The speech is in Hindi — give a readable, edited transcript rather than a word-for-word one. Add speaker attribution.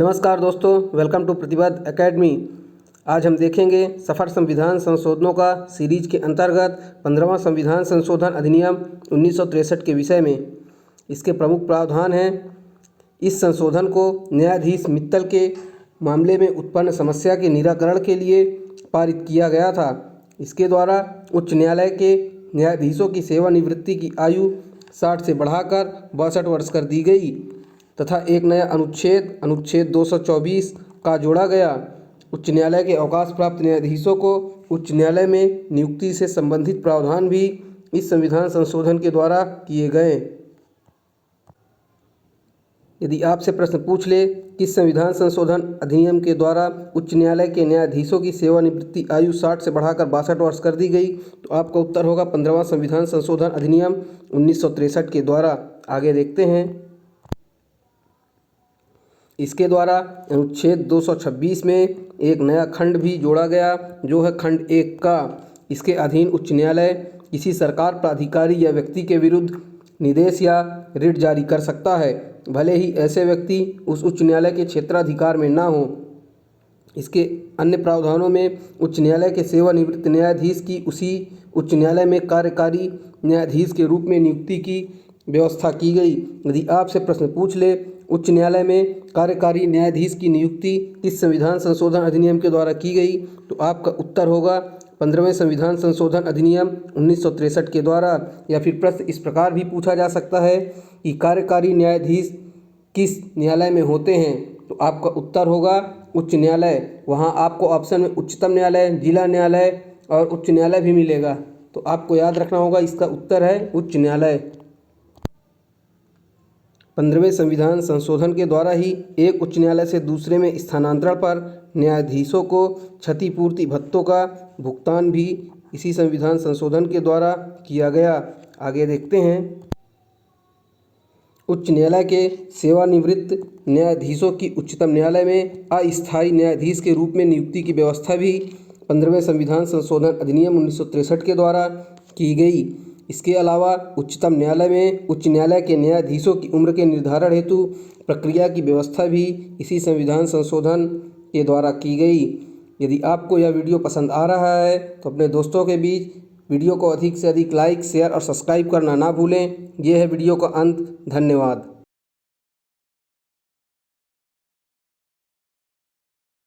Speaker 1: नमस्कार दोस्तों, वेलकम टू प्रतिपद एकेडमी। आज हम देखेंगे सफर संविधान संशोधनों का सीरीज के अंतर्गत 15वां संविधान संशोधन अधिनियम 1963 के विषय में। इसके प्रमुख प्रावधान हैं। इस संशोधन को न्यायाधीश मित्तल के मामले में उत्पन्न समस्या के निराकरण के लिए पारित किया गया था। इसके द्वारा उच्च न्यायालय के न्यायाधीशों की सेवानिवृत्ति की आयु 60 से बढ़ाकर 62 वर्ष कर दी गई तथा एक नया अनुच्छेद 224 का जोड़ा गया। उच्च न्यायालय के अवकाश प्राप्त न्यायाधीशों को उच्च न्यायालय में नियुक्ति से संबंधित प्रावधान भी इस संविधान संशोधन के द्वारा किए गए। यदि आपसे प्रश्न पूछ ले किस संविधान संशोधन अधिनियम के द्वारा उच्च न्यायालय के न्यायाधीशों की सेवानिवृत्ति आयु 60 से बढ़ाकर 62 वर्ष कर दी गई, तो आपका उत्तर होगा 15वां संविधान संशोधन अधिनियम 1963 के द्वारा। आगे देखते हैं। इसके द्वारा अनुच्छेद 226 में एक नया खंड भी जोड़ा गया, जो है खंड 1 का। इसके अधीन उच्च न्यायालय किसी सरकार प्राधिकारी या व्यक्ति के विरुद्ध निदेश या रिट जारी कर सकता है, भले ही ऐसे व्यक्ति उस उच्च न्यायालय के क्षेत्राधिकार में ना हो। इसके अन्य प्रावधानों में उच्च न्यायालय के सेवानिवृत्त न्यायाधीश की उसी उच्च न्यायालय में कार्यकारी न्यायाधीश के रूप में नियुक्ति की व्यवस्था की गई। यदि आपसे प्रश्न पूछ ले उच्च न्यायालय में कार्यकारी न्यायाधीश की नियुक्ति किस संविधान संशोधन अधिनियम के द्वारा की गई, तो आपका उत्तर होगा 15वें संविधान संशोधन अधिनियम 1963 के द्वारा। या फिर प्रश्न इस प्रकार भी पूछा जा सकता है कि कार्यकारी न्यायाधीश किस न्यायालय में होते हैं, तो आपका उत्तर होगा उच्च न्यायालय। वहाँ आपको ऑप्शन में उच्चतम न्यायालय, जिला न्यायालय और उच्च न्यायालय भी मिलेगा, तो आपको याद रखना होगा इसका उत्तर है उच्च न्यायालय। 15वें संविधान संशोधन के द्वारा ही एक उच्च न्यायालय से दूसरे में स्थानांतरण पर न्यायाधीशों को क्षतिपूर्ति भत्तों का भुगतान भी इसी संविधान संशोधन के द्वारा किया गया। आगे देखते हैं। उच्च न्यायालय के सेवानिवृत्त न्यायाधीशों की उच्चतम न्यायालय में अस्थायी न्यायाधीश के रूप में नियुक्ति की व्यवस्था भी 15वें संविधान संशोधन अधिनियम 1963 के द्वारा की गई। इसके अलावा उच्चतम न्यायालय में उच्च न्यायालय के न्यायाधीशों की उम्र के निर्धारण हेतु प्रक्रिया की व्यवस्था भी इसी संविधान संशोधन के द्वारा की गई। यदि आपको यह वीडियो पसंद आ रहा है तो अपने दोस्तों के बीच वीडियो को अधिक से अधिक लाइक, शेयर और सब्सक्राइब करना ना भूलें। यह है वीडियो का अंत। धन्यवाद।